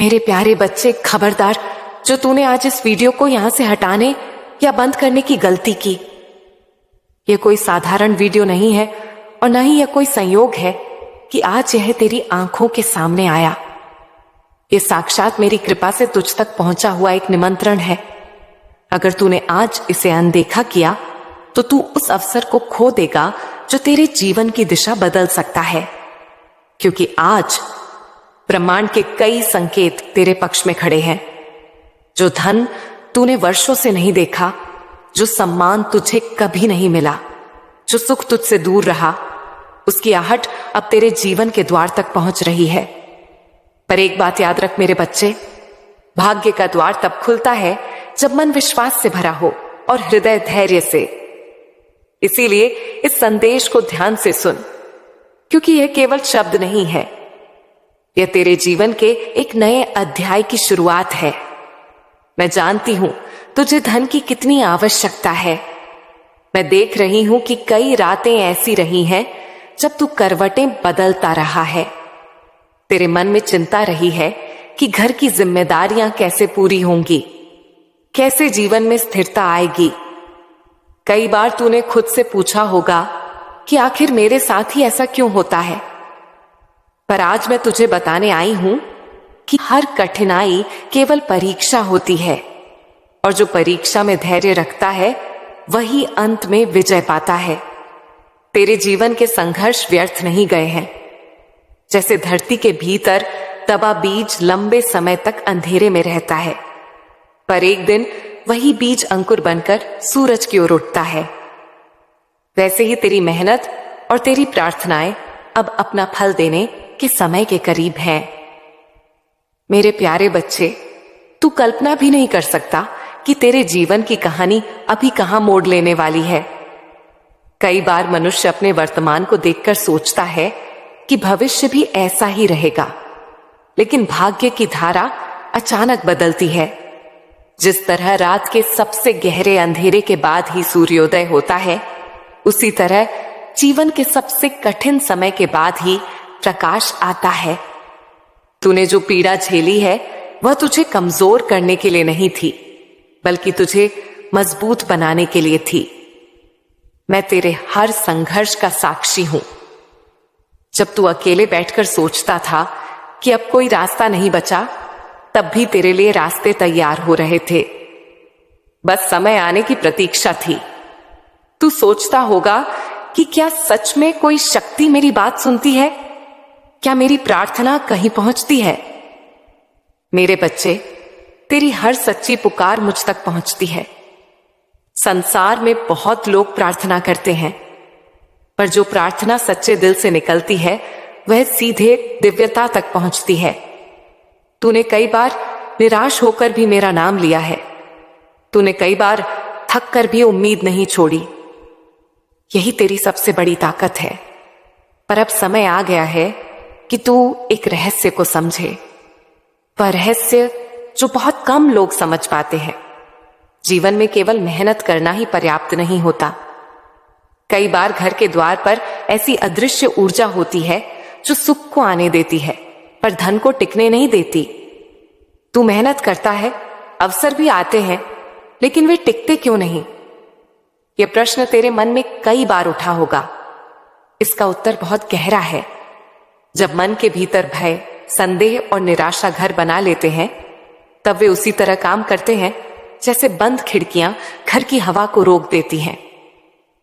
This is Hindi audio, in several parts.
मेरे प्यारे बच्चे, खबरदार, जो तूने आज इस वीडियो को यहां से हटाने या बंद करने की गलती की। यह कोई साधारण वीडियो नहीं है और न ही यह कोई संयोग है कि आज यह तेरी आंखों के सामने आया। यह साक्षात मेरी कृपा से तुझ तक पहुंचा हुआ एक निमंत्रण है। अगर तूने आज इसे अनदेखा किया तो तू उस अवसर को खो देगा जो तेरे जीवन की दिशा बदल सकता है, क्योंकि आज ब्रह्मांड के कई संकेत तेरे पक्ष में खड़े हैं। जो धन तूने वर्षों से नहीं देखा, जो सम्मान तुझे कभी नहीं मिला, जो सुख तुझसे दूर रहा, उसकी आहट अब तेरे जीवन के द्वार तक पहुंच रही है। पर एक बात याद रख मेरे बच्चे, भाग्य का द्वार तब खुलता है जब मन विश्वास से भरा हो और हृदय धैर्य से। इसीलिए इस संदेश को ध्यान से सुन, क्योंकि यह केवल शब्द नहीं है, यह तेरे जीवन के एक नए अध्याय की शुरुआत है। मैं जानती हूं तुझे धन की कितनी आवश्यकता है। मैं देख रही हूं कि कई रातें ऐसी रही हैं जब तू करवटें बदलता रहा है। तेरे मन में चिंता रही है कि घर की जिम्मेदारियां कैसे पूरी होंगी, कैसे जीवन में स्थिरता आएगी। कई बार तूने खुद से पूछा होगा कि आखिर मेरे साथ ही ऐसा क्यों होता है। पर आज मैं तुझे बताने आई हूं कि हर कठिनाई केवल परीक्षा होती है, और जो परीक्षा में धैर्य रखता है वही अंत में विजय पाता है। तेरे जीवन के संघर्ष व्यर्थ नहीं गए हैं। जैसे धरती के भीतर दबा बीज लंबे समय तक अंधेरे में रहता है, पर एक दिन वही बीज अंकुर बनकर सूरज की ओर उठता है, वैसे ही तेरी मेहनत और तेरी प्रार्थनाएं अब अपना फल देने के समय के करीब हैं। मेरे प्यारे बच्चे, तू कल्पना भी नहीं कर सकता कि तेरे जीवन की कहानी अभी कहां मोड़ लेने वाली है। कई बार मनुष्य अपने वर्तमान को देखकर सोचता है कि भविष्य भी ऐसा ही रहेगा, लेकिन भाग्य की धारा अचानक बदलती है। जिस तरह रात के सबसे गहरे अंधेरे के बाद ही सूर्योदय होता है, उसी तरह जीवन के सबसे कठिन समय के बाद ही प्रकाश आता है। तूने जो पीड़ा झेली है वह तुझे कमजोर करने के लिए नहीं थी, बल्कि तुझे मजबूत बनाने के लिए थी। मैं तेरे हर संघर्ष का साक्षी हूं। जब तू अकेले बैठकर सोचता था कि अब कोई रास्ता नहीं बचा, तब भी तेरे लिए रास्ते तैयार हो रहे थे। बस समय आने की प्रतीक्षा थी। तू सोचता होगा कि क्या सच में कोई शक्ति मेरी बात सुनती है? क्या मेरी प्रार्थना कहीं पहुंचती है? मेरे बच्चे, तेरी हर सच्ची पुकार मुझ तक पहुंचती है। संसार में बहुत लोग प्रार्थना करते हैं, पर जो प्रार्थना सच्चे दिल से निकलती है वह सीधे दिव्यता तक पहुंचती है। तूने कई बार निराश होकर भी मेरा नाम लिया है। तूने कई बार थक कर भी उम्मीद नहीं छोड़ी। यही तेरी सबसे बड़ी ताकत है। पर अब समय आ गया है कि तू एक रहस्य को समझे, वह रहस्य जो बहुत कम लोग समझ पाते हैं। जीवन में केवल मेहनत करना ही पर्याप्त नहीं होता। कई बार घर के द्वार पर ऐसी अदृश्य ऊर्जा होती है जो सुख को आने देती है, पर धन को टिकने नहीं देती। तू मेहनत करता है, अवसर भी आते हैं, लेकिन वे टिकते क्यों नहीं? यह प्रश्न तेरे मन में कई बार उठा होगा। इसका उत्तर बहुत गहरा है। जब मन के भीतर भय, संदेह और निराशा घर बना लेते हैं, तब वे उसी तरह काम करते हैं जैसे बंद खिड़कियां घर की हवा को रोक देती हैं।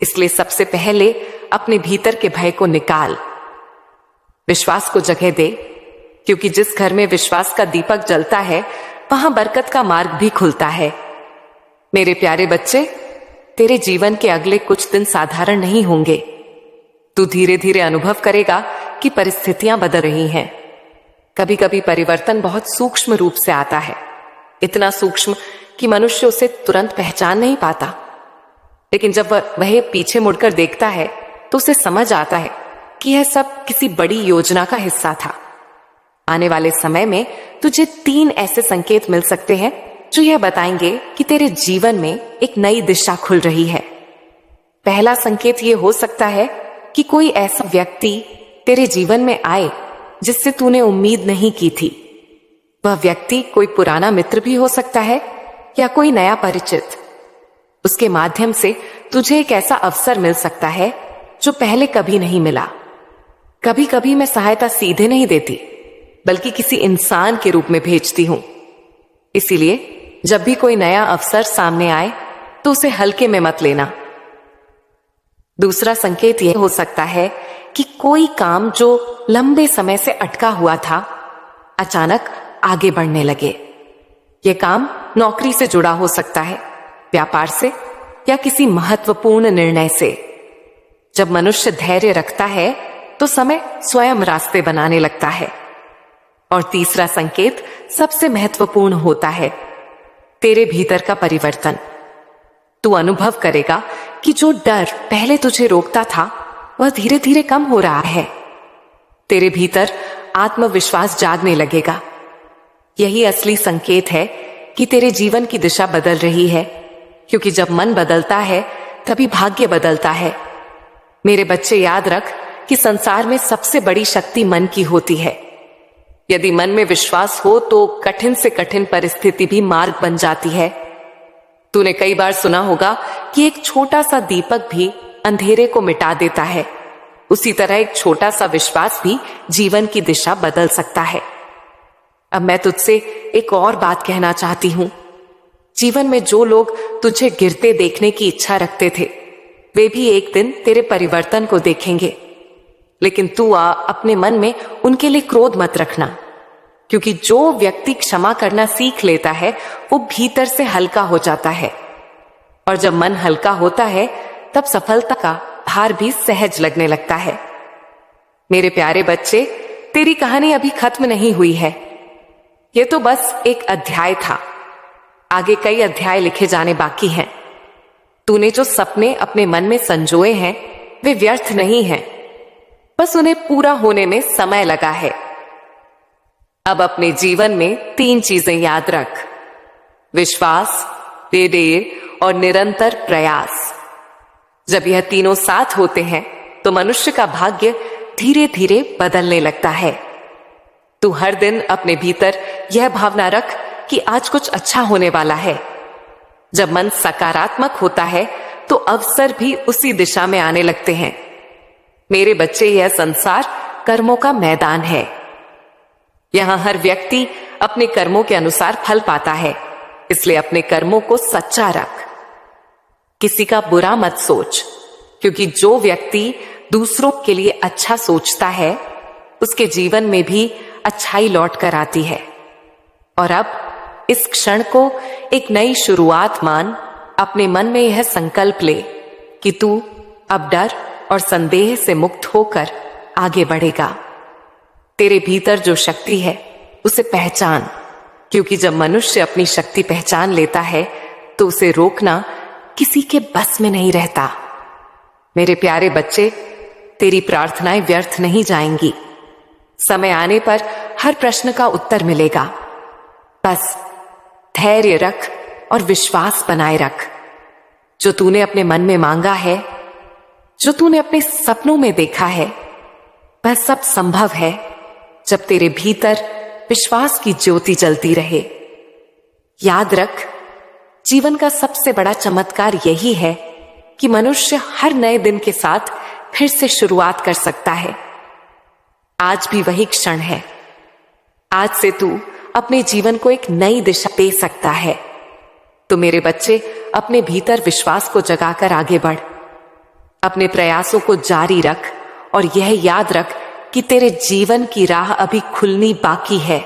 इसलिए सबसे पहले अपने भीतर के भय को निकाल, विश्वास को जगह दे, क्योंकि जिस घर में विश्वास का दीपक जलता है वहां बरकत का मार्ग भी खुलता है। मेरे प्यारे बच्चे, तेरे जीवन के अगले कुछ दिन साधारण नहीं होंगे। तू धीरे धीरे अनुभव करेगा कि परिस्थितियां बदल रही हैं। कभी कभी परिवर्तन बहुत सूक्ष्म रूप से आता है, इतना सूक्ष्म कि मनुष्य उसे तुरंत पहचान नहीं पाता। लेकिन जब वह पीछे मुड़कर देखता है तो उसे समझ आता है कि यह सब किसी बड़ी योजना का हिस्सा था। आने वाले समय में तुझे 3 ऐसे संकेत मिल सकते हैं जो यह बताएंगे कि तेरे जीवन में एक नई दिशा खुल रही है। पहला संकेत यह हो सकता है कि कोई ऐसा व्यक्ति तेरे जीवन में आए जिससे तूने उम्मीद नहीं की थी। वह व्यक्ति कोई पुराना मित्र भी हो सकता है या कोई नया परिचित। उसके माध्यम से तुझे एक ऐसा अवसर मिल सकता है जो पहले कभी नहीं मिला। कभी कभी मैं सहायता सीधे नहीं देती, बल्कि किसी इंसान के रूप में भेजती हूं। इसीलिए जब भी कोई नया अवसर सामने आए तो उसे हल्के में मत लेना। दूसरा संकेत यह हो सकता है कि कोई काम जो लंबे समय से अटका हुआ था अचानक आगे बढ़ने लगे। यह काम नौकरी से जुड़ा हो सकता है, व्यापार से, या किसी महत्वपूर्ण निर्णय से। जब मनुष्य धैर्य रखता है तो समय स्वयं रास्ते बनाने लगता है। और तीसरा संकेत सबसे महत्वपूर्ण होता है, तेरे भीतर का परिवर्तन। तू अनुभव करेगा कि जो डर पहले तुझे रोकता था वह धीरे धीरे कम हो रहा है। तेरे भीतर आत्मविश्वास जागने लगेगा। यही असली संकेत है कि तेरे जीवन की दिशा बदल रही है, क्योंकि जब मन बदलता है तभी भाग्य बदलता है। मेरे बच्चे, याद रख कि संसार में सबसे बड़ी शक्ति मन की होती है। यदि मन में विश्वास हो तो कठिन से कठिन परिस्थिति भी मार्ग बन जाती है। तूने कई बार सुना होगा कि एक छोटा सा दीपक भी अंधेरे को मिटा देता है। उसी तरह एक छोटा सा विश्वास भी जीवन की दिशा बदल सकता है। अब मैं तुझसे एक और बात कहना चाहती हूं। जीवन में जो लोग तुझे गिरते देखने की इच्छा रखते थे, वे भी एक दिन तेरे परिवर्तन को देखेंगे। लेकिन तू अपने मन में उनके लिए क्रोध मत रखना, क्योंकि जो व्यक्ति क्षमा करना सीख लेता है वो भीतर से हल्का हो जाता है। और जब मन हल्का होता है तब सफलता का भार भी सहज लगने लगता है। मेरे प्यारे बच्चे, तेरी कहानी अभी खत्म नहीं हुई है। ये तो बस एक अध्याय था। आगे कई अध्याय लिखे जाने बाकी हैं। तूने जो सपने अपने मन में संजोए हैं वे व्यर्थ नहीं हैं, बस उन्हें पूरा होने में समय लगा है। अब अपने जीवन में 3 चीजें याद रख: विश्वास, धैर्य और निरंतर प्रयास। जब यह तीनों साथ होते हैं तो मनुष्य का भाग्य धीरे धीरे बदलने लगता है। तू हर दिन अपने भीतर यह भावना रख कि आज कुछ अच्छा होने वाला है। जब मन सकारात्मक होता है तो अवसर भी उसी दिशा में आने लगते हैं। मेरे बच्चे, यह संसार कर्मों का मैदान है। यहां हर व्यक्ति अपने कर्मों के अनुसार फल पाता है, इसलिए अपने कर्मों को सच्चा रख। किसी का बुरा मत सोच, क्योंकि जो व्यक्ति दूसरों के लिए अच्छा सोचता है उसके जीवन में भी अच्छाई लौट कर आती है। और अब इस क्षण को एक नई शुरुआत मान। अपने मन में यह संकल्प ले कि तू अब डर और संदेह से मुक्त होकर आगे बढ़ेगा। तेरे भीतर जो शक्ति है उसे पहचान, क्योंकि जब मनुष्य अपनी शक्ति पहचान लेता है तो उसे रोकना किसी के बस में नहीं रहता। मेरे प्यारे बच्चे, तेरी प्रार्थनाएं व्यर्थ नहीं जाएंगी। समय आने पर हर प्रश्न का उत्तर मिलेगा। बस धैर्य रख और विश्वास बनाए रख। जो तूने अपने मन में मांगा है, जो तूने अपने सपनों में देखा है, वह सब संभव है जब तेरे भीतर विश्वास की ज्योति जलती रहे। याद रख, जीवन का सबसे बड़ा चमत्कार यही है कि मनुष्य हर नए दिन के साथ फिर से शुरुआत कर सकता है। आज भी वही क्षण है। आज से तू अपने जीवन को एक नई दिशा दे सकता है। तो मेरे बच्चे, अपने भीतर विश्वास को जगाकर आगे बढ़। अपने प्रयासों को जारी रख और यह याद रख कि तेरे जीवन की राह अभी खुलनी बाकी है।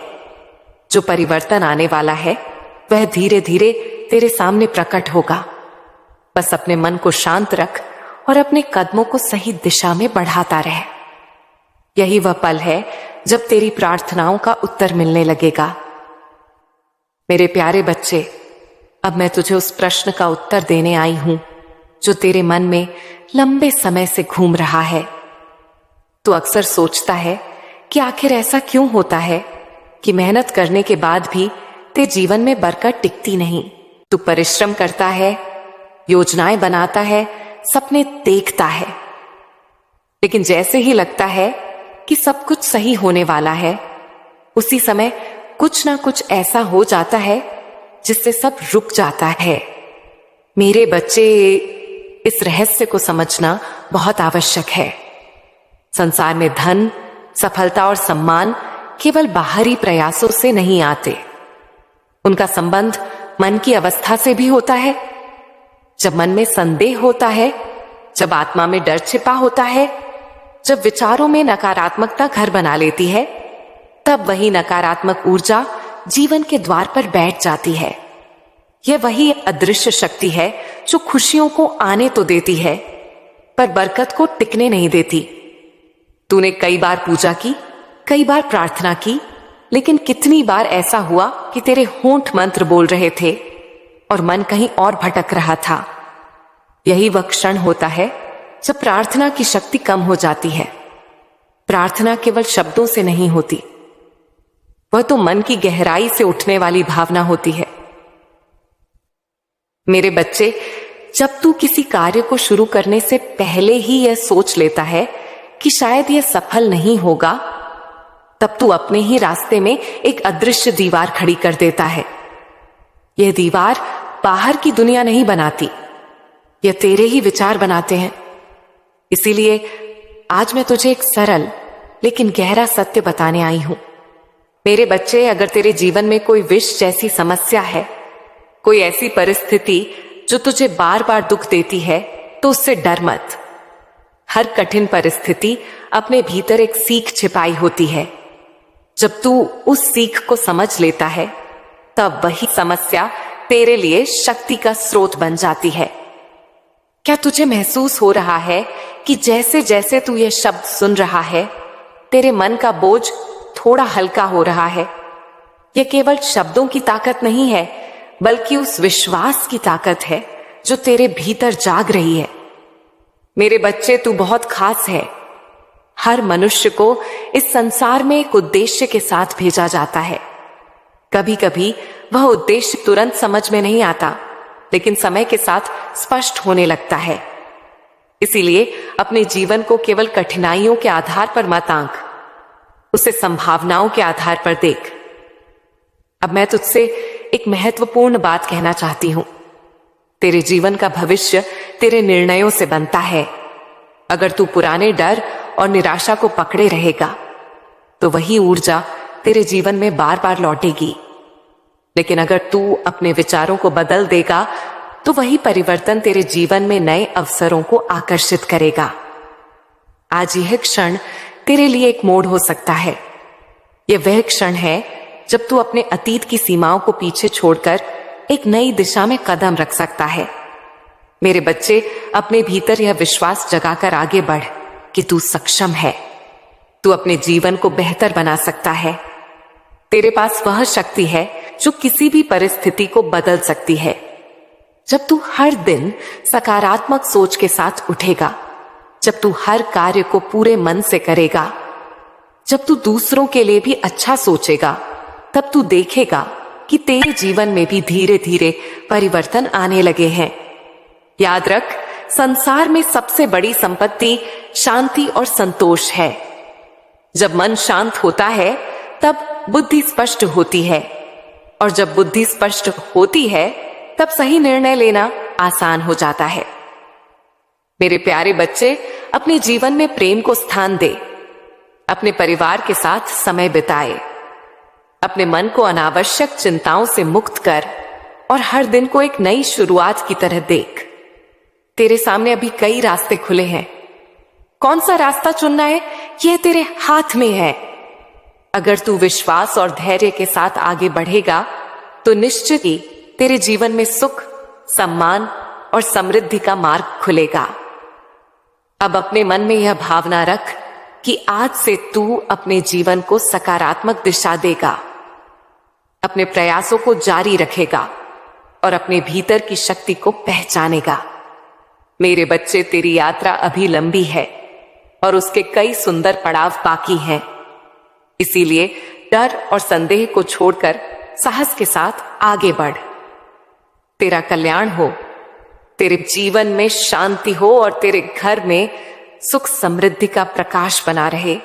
जो परिवर्तन आने वाला है वह धीरे धीरे तेरे सामने प्रकट होगा। बस अपने मन को शांत रख और अपने कदमों को सही दिशा में बढ़ाता रह। यही वह पल है जब तेरी प्रार्थनाओं का उत्तर मिलने लगेगा। मेरे प्यारे बच्चे, अब मैं तुझे उस प्रश्न का उत्तर देने आई हूं जो तेरे मन में लंबे समय से घूम रहा है। तू अक्सर सोचता है कि आखिर ऐसा क्यों होता है कि मेहनत करने के बाद भी तेरे जीवन में बरकत टिकती नहीं। तू परिश्रम करता है, योजनाएं बनाता है, सपने देखता है, लेकिन जैसे ही लगता है कि सब कुछ सही होने वाला है, उसी समय कुछ ना कुछ ऐसा हो जाता है जिससे सब रुक जाता है। मेरे बच्चे, इस रहस्य को समझना बहुत आवश्यक है। संसार में धन, सफलता और सम्मान केवल बाहरी प्रयासों से नहीं आते। उनका संबंध मन की अवस्था से भी होता है। जब मन में संदेह होता है, जब आत्मा में डर छिपा होता है, जब विचारों में नकारात्मकता घर बना लेती है, तब वही नकारात्मक ऊर्जा जीवन के द्वार पर बैठ जाती है। यह वही अदृश्य शक्ति है जो खुशियों को आने तो देती है, पर बरकत को टिकने नहीं देती। तूने कई बार पूजा की, कई बार प्रार्थना की, लेकिन कितनी बार ऐसा हुआ कि तेरे होंठ मंत्र बोल रहे थे और मन कहीं और भटक रहा था। यही वह क्षण होता है जब प्रार्थना की शक्ति कम हो जाती है। प्रार्थना केवल शब्दों से नहीं होती, वह तो मन की गहराई से उठने वाली भावना होती है। मेरे बच्चे, जब तू किसी कार्य को शुरू करने से पहले ही यह सोच लेता है कि शायद यह सफल नहीं होगा, तब तू अपने ही रास्ते में एक अदृश्य दीवार खड़ी कर देता है। यह दीवार बाहर की दुनिया नहीं बनाती, यह तेरे ही विचार बनाते हैं। इसीलिए आज मैं तुझे एक सरल लेकिन गहरा सत्य बताने आई हूं। मेरे बच्चे, अगर तेरे जीवन में कोई विष जैसी समस्या है, कोई ऐसी परिस्थिति जो तुझे बार बार दुख देती है, तो उससे डर मत। हर कठिन परिस्थिति अपने भीतर एक सीख छिपाई होती है। जब तू उस सीख को समझ लेता है, तब वही समस्या तेरे लिए शक्ति का स्रोत बन जाती है। क्या तुझे महसूस हो रहा है कि जैसे जैसे तू ये शब्द सुन रहा है, तेरे मन का बोझ थोड़ा हल्का हो रहा है? यह केवल शब्दों की ताकत नहीं है, बल्कि उस विश्वास की ताकत है जो तेरे भीतर जाग रही है। मेरे बच्चे, तू बहुत खास है। हर मनुष्य को इस संसार में एक उद्देश्य के साथ भेजा जाता है। कभी कभी वह उद्देश्य तुरंत समझ में नहीं आता, लेकिन समय के साथ स्पष्ट होने लगता है। इसीलिए अपने जीवन को केवल कठिनाइयों के आधार पर मत आंक, उसे संभावनाओं के आधार पर देख। अब मैं तुझसे एक महत्वपूर्ण बात कहना चाहती हूं। तेरे जीवन का भविष्य तेरे निर्णयों से बनता है। अगर तू पुराने डर और निराशा को पकड़े रहेगा, तो वही ऊर्जा तेरे जीवन में बार बार लौटेगी। लेकिन अगर तू अपने विचारों को बदल देगा, तो वही परिवर्तन तेरे जीवन में नए अवसरों को आकर्षित करेगा। आज यह क्षण तेरे लिए एक मोड़ हो सकता है। यह वह क्षण है जब तू अपने अतीत की सीमाओं को पीछे छोड़कर एक नई दिशा में कदम रख सकता है। मेरे बच्चे, अपने भीतर यह विश्वास जगाकर आगे बढ़ कि तू सक्षम है। तू अपने जीवन को बेहतर बना सकता है। तेरे पास वह शक्ति है जो किसी भी परिस्थिति को बदल सकती है। जब तू हर दिन सकारात्मक सोच के साथ उठेगा, जब तू हर कार्य को पूरे मन से करेगा, जब तू दूसरों के लिए भी अच्छा सोचेगा, तब तू देखेगा कि तेरे जीवन में भी धीरे धीरे परिवर्तन आने लगे हैं। याद रख, संसार में सबसे बड़ी संपत्ति शांति और संतोष है। जब मन शांत होता है, तब बुद्धि स्पष्ट होती है, और जब बुद्धि स्पष्ट होती है, तब सही निर्णय लेना आसान हो जाता है। मेरे प्यारे बच्चे, अपने जीवन में प्रेम को स्थान दे। अपने परिवार के साथ समय बिताए। अपने मन को अनावश्यक चिंताओं से मुक्त कर और हर दिन को एक नई शुरुआत की तरह देख। तेरे सामने अभी कई रास्ते खुले हैं। कौन सा रास्ता चुनना है, यह तेरे हाथ में है। अगर तू विश्वास और धैर्य के साथ आगे बढ़ेगा, तो निश्चित ही तेरे जीवन में सुख, सम्मान और समृद्धि का मार्ग खुलेगा। अब अपने मन में यह भावना रख कि आज से तू अपने जीवन को सकारात्मक दिशा देगा, अपने प्रयासों को जारी रखेगा और अपने भीतर की शक्ति को पहचानेगा। मेरे बच्चे, तेरी यात्रा अभी लंबी है और उसके कई सुंदर पड़ाव बाकी हैं। इसीलिए डर और संदेह को छोड़कर साहस के साथ आगे बढ़। तेरा कल्याण हो, तेरे जीवन में शांति हो और तेरे घर में सुख समृद्धि का प्रकाश बना रहे।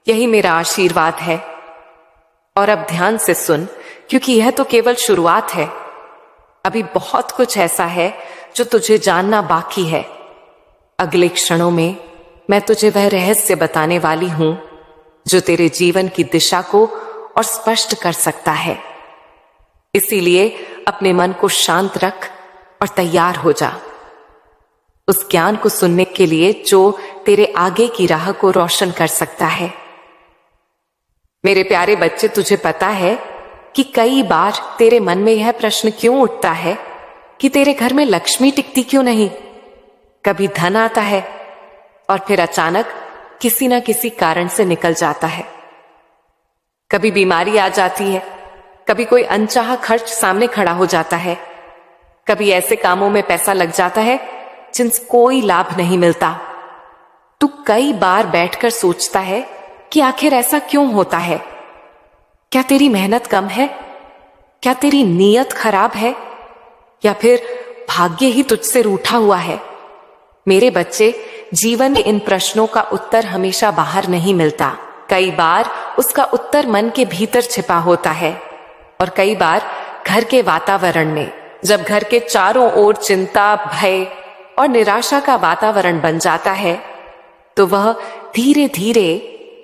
यही मेरा आशीर्वाद है। और अब ध्यान से सुन, क्योंकि यह तो केवल शुरुआत है। अभी बहुत कुछ ऐसा है जो तुझे जानना बाकी है। अगले क्षणों में मैं तुझे वह रहस्य बताने वाली हूं जो तेरे जीवन की दिशा को और स्पष्ट कर सकता है। इसीलिए अपने मन को शांत रख और तैयार हो जा उस ज्ञान को सुनने के लिए जो तेरे आगे की राह को रोशन कर सकता है। मेरे प्यारे बच्चे, तुझे पता है कि कई बार तेरे मन में यह प्रश्न क्यों उठता है कि तेरे घर में लक्ष्मी टिकती क्यों नहीं। कभी धन आता है और फिर अचानक किसी ना किसी कारण से निकल जाता है। कभी बीमारी आ जाती है, कभी कोई अनचाहा खर्च सामने खड़ा हो जाता है, कभी ऐसे कामों में पैसा लग जाता है जिनसे कोई लाभ नहीं मिलता। तू कई बार बैठकर सोचता है कि आखिर ऐसा क्यों होता है। क्या तेरी मेहनत कम है? क्या तेरी नीयत खराब है? या फिर भाग्य ही तुझसे रूठा हुआ है? मेरे बच्चे, जीवन में इन प्रश्नों का उत्तर हमेशा बाहर नहीं मिलता। कई बार उसका उत्तर मन के भीतर छिपा होता है और कई बार घर के वातावरण में। जब घर के चारों ओर चिंता, भय और निराशा का वातावरण बन जाता है तो वह धीरे धीरे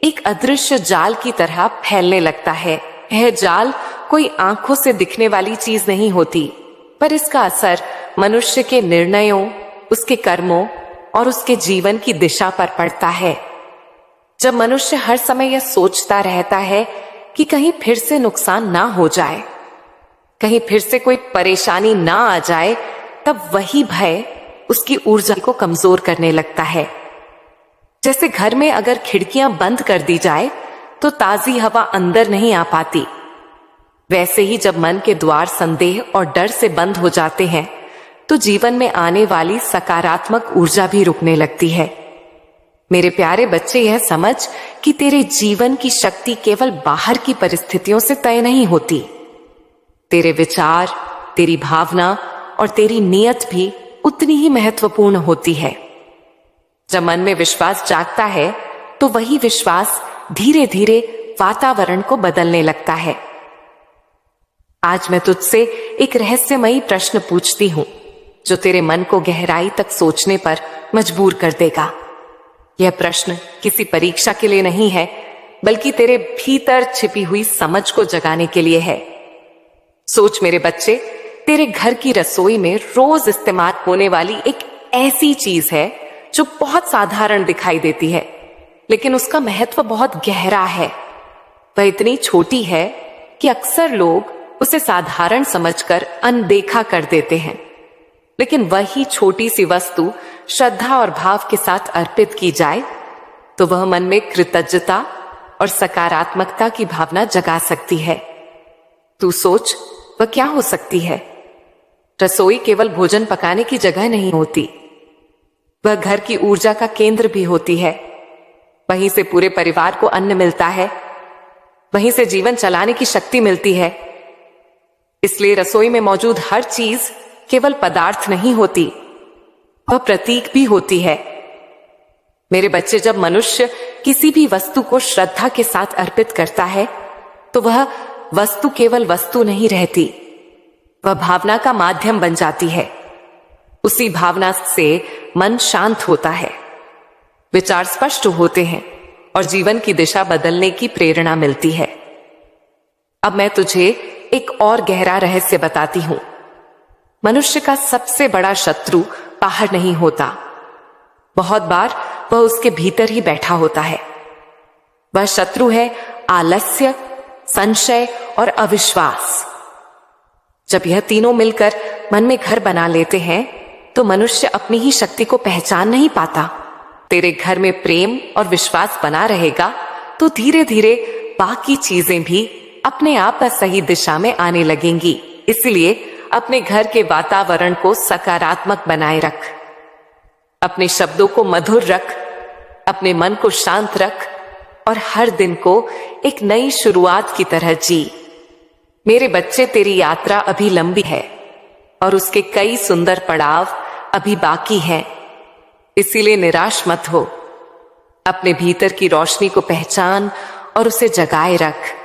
एक अदृश्य जाल की तरह फैलने लगता है। यह जाल कोई आंखों से दिखने वाली चीज नहीं होती, पर इसका असर मनुष्य के निर्णयों, उसके कर्मों और उसके जीवन की दिशा पर पड़ता है। जब मनुष्य हर समय यह सोचता रहता है कि कहीं फिर से नुकसान ना हो जाए, कहीं फिर से कोई परेशानी ना आ जाए, तब वही भय उसकी ऊर्जा को कमजोर करने लगता है। जैसे घर में अगर खिड़कियां बंद कर दी जाए तो ताजी हवा अंदर नहीं आ पाती, वैसे ही जब मन के द्वार संदेह और डर से बंद हो जाते हैं तो जीवन में आने वाली सकारात्मक ऊर्जा भी रुकने लगती है। मेरे प्यारे बच्चे, यह समझ कि तेरे जीवन की शक्ति केवल बाहर की परिस्थितियों से तय नहीं होती। तेरे विचार, तेरी भावना और तेरी नीयत भी उतनी ही महत्वपूर्ण होती है। जब मन में विश्वास जागता है तो वही विश्वास धीरे धीरे वातावरण को बदलने लगता है। आज मैं तुझसे एक रहस्यमयी प्रश्न पूछती हूं जो तेरे मन को गहराई तक सोचने पर मजबूर कर देगा। यह प्रश्न किसी परीक्षा के लिए नहीं है, बल्कि तेरे भीतर छिपी हुई समझ को जगाने के लिए है। सोच मेरे बच्चे, तेरे घर की रसोई में रोज इस्तेमाल होने वाली एक ऐसी चीज है जो बहुत साधारण दिखाई देती है, लेकिन उसका महत्व बहुत गहरा है। वह इतनी छोटी है कि अक्सर लोग उसे साधारण समझकर अनदेखा कर देते हैं, लेकिन वही छोटी सी वस्तु श्रद्धा और भाव के साथ अर्पित की जाए तो वह मन में कृतज्ञता और सकारात्मकता की भावना जगा सकती है। तू सोच, वह क्या हो सकती है? रसोई केवल भोजन पकाने की जगह नहीं होती, वह घर की ऊर्जा का केंद्र भी होती है। वहीं से पूरे परिवार को अन्न मिलता है, वहीं से जीवन चलाने की शक्ति मिलती है। इसलिए रसोई में मौजूद हर चीज केवल पदार्थ नहीं होती, वह प्रतीक भी होती है। मेरे बच्चे, जब मनुष्य किसी भी वस्तु को श्रद्धा के साथ अर्पित करता है तो वह वस्तु केवल वस्तु नहीं रहती, वह भावना का माध्यम बन जाती है। उसी भावना से मन शांत होता है, विचार स्पष्ट होते हैं और जीवन की दिशा बदलने की प्रेरणा मिलती है। अब मैं तुझे एक और गहरा रहस्य बताती हूं। मनुष्य का सबसे बड़ा शत्रु बाहर नहीं होता, बहुत बार वह उसके भीतर ही बैठा होता है। वह शत्रु है आलस्य, संशय और अविश्वास। जब यह तीनों मिलकर मन में घर बना लेते हैं तो मनुष्य अपनी ही शक्ति को पहचान नहीं पाता। तेरे घर में प्रेम और विश्वास बना रहेगा तो धीरे धीरे बाकी चीजें भी अपने आप सही दिशा में आने लगेंगी। इसलिए अपने घर के वातावरण को सकारात्मक बनाए रख, अपने शब्दों को मधुर रख, अपने मन को शांत रख और हर दिन को एक नई शुरुआत की तरह जी। मेरे बच्चे, तेरी यात्रा अभी लंबी है और उसके कई सुंदर पड़ाव अभी बाकी हैं। इसीलिए निराश मत हो, अपने भीतर की रोशनी को पहचान और उसे जगाए रख।